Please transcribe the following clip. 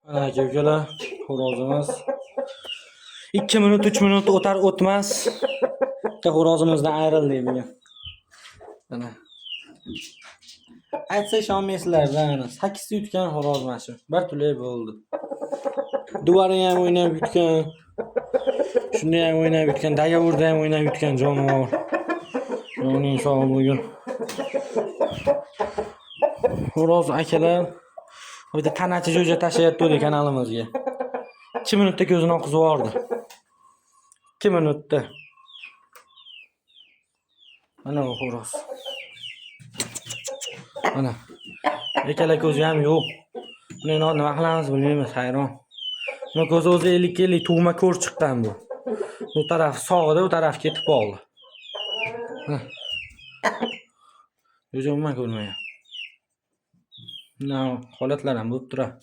Mana aka ukalar, xo'rozimiz 2 minut 3 minut o'tar o'tmas bitta xo'rozimizdan ayrildik bugun. Mana. Aytsa ishonmaysizlar-da, ana 8 ta yutgan xo'roz mana shu. Bir tulay bo'ldi. Duvarini ham o'ynab yutgan. Shuni ham o'ynab yutgan, dagavurda ham o'ynab yutgan jonivor. Uning sog'i bugun. Xo'roz akalar bu yerda tanachi jo'ja tashlayapti kanalimizga. 2 minutda ko'zini oqizib yubordi. 2 minutda. Mana bu xo'roz. Mana. Ikkala ko'zi ham yo'q. Buni nima qilamiz bilmaymiz, hayron. Buni ko'zi o'zi 50 tug'ma ko'r chiqqan bu. Bu taraf sog'ida, bu taraf ketib qoldi. Jo'ja umuman ko'rmayapti. Holatlar ham bo'lib turadi.